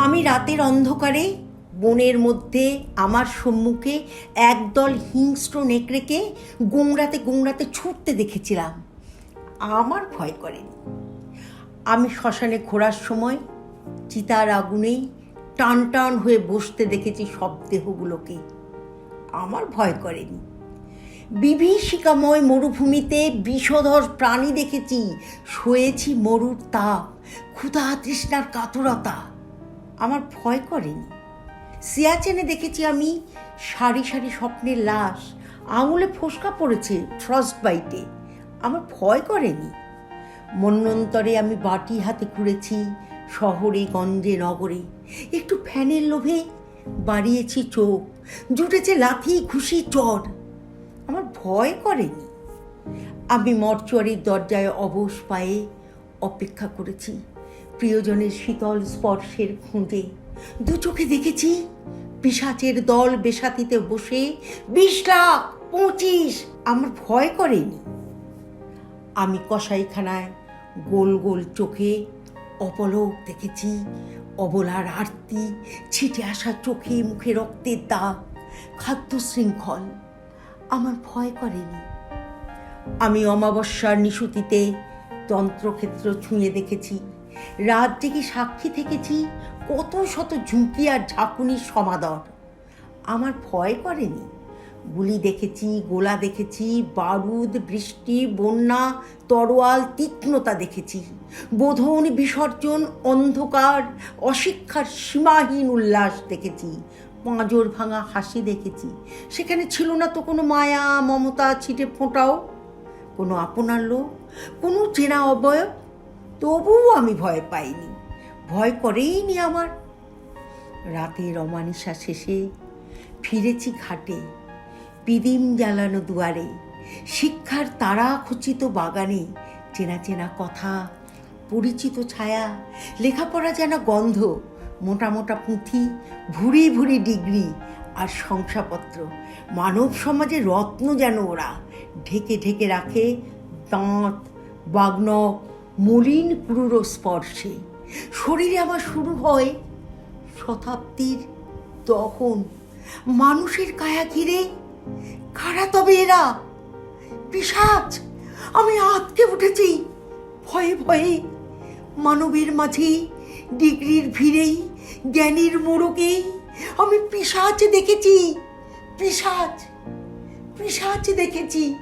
আমি রাতের অন্ধকারে বনের মধ্যে আমার সম্মুখে একদল হিংস্র নেকড়েকে গোংড়াতে গোংড়াতে ছুটতে দেখেছিলাম। আমার ভয় করেনি। আমি শ্মশানে ঘোরার সময় চিতার আগুনেই টান টান হয়ে বসতে দেখেছি সব দেহগুলোকে। আমার ভয় করেনি। বিভীষিকাময় মরুভূমিতে বিষধর প্রাণী দেখেছি, সয়েছি মরুর তাপ, ক্ষুধা তৃষ্ণার কাতরতা। আমার ভয় করেনি। সিয়াচেনে দেখেছি আমি সারি সারি স্বপ্নের লাশ, আঙুলে ফোসকা পড়েছে ফ্রস্ট বাইটে। আমার ভয় করেনি। মন্বন্তরে আমি বাটি হাতে ঘুরেছি শহরে গঞ্জে নগরে, একটু ফ্যানের লোভে বাড়িয়েছি চোখ, জুটেছে লাথি ঘুষি চড়। আমার ভয় করেনি। আমি মর্চুয়ারির দরজায় অবশ পায়ে অপেক্ষা করেছি প্রিয়জনের শীতল স্পর্শের খুঁজে। দু চোখে দেখেছি পিশাচের দল বেসাতিতে বসে 20 লাখ 25। আমার ভয় করেনি। আমি কসাইখানায় গোল গোল চোখে অপলক দেখেছি অবলার আরতি, ছিটে আসা চোখে মুখে রক্তের দাগ, খাদ্য শৃঙ্খল। আমার ভয় করেনি। আমি অমাবস্যার নিশুতিতে তন্ত্রক্ষেত্র ছুঁয়ে দেখেছি, রাত জেগে সাক্ষী থেকেছি কত শত ঝুঁকি আর ঝাঁকুনির সমাদর। আমার ভয় করেনি। গুলি দেখেছি, গোলা দেখেছি, বারুদ, বৃষ্টি, বন্যা, তরোয়াল, তীক্ষ্ণতা দেখেছি, বোধন, বিসর্জন, অন্ধকার, অশিক্ষার সীমাহীন উল্লাস দেখেছি, পাঁজর ভাঙা হাসি দেখেছি। সেখানে ছিল না তো কোনো মায়া মমতা ছিটে ফোঁটাও, কোনো আপনার লোক, কোনো চেনা অবয়ব। তবুও আমি ভয় পাইনি। ভয় করেইনি আমার। রাতের অমানিসা শেষে ফিরেছি ঘাটে, পিদিম জ্বালানো দুয়ারে, শিক্ষার তারা খচিত বাগানে, চেনা চেনা কথা, পরিচিত ছায়া, লেখাপড়া যেন গন্ধ, মোটা মোটা পুঁথি, ভুরি ভুরি ডিগ্রি আর শংসাপত্র। মানব সমাজের রত্ন যেন ওরা ঢেকে ঢেকে রাখে দাঁত, বাগ্নক, মলিন ক্রূর স্পর্শে। শরীরে আমার শুরু হয় শতাব্দীর দহন। মানুষের কায়া ঘিরে কারা তবে এরা? পিশাচ! আমি আঁতকে উঠেছি ভয়ে ভয়ে। মানবের মাঝে ডিগ্রির ভিড়েই, জ্ঞানীর মোড়কেই আমি পিশাচ দেখেছি। পিশাচ দেখেছি।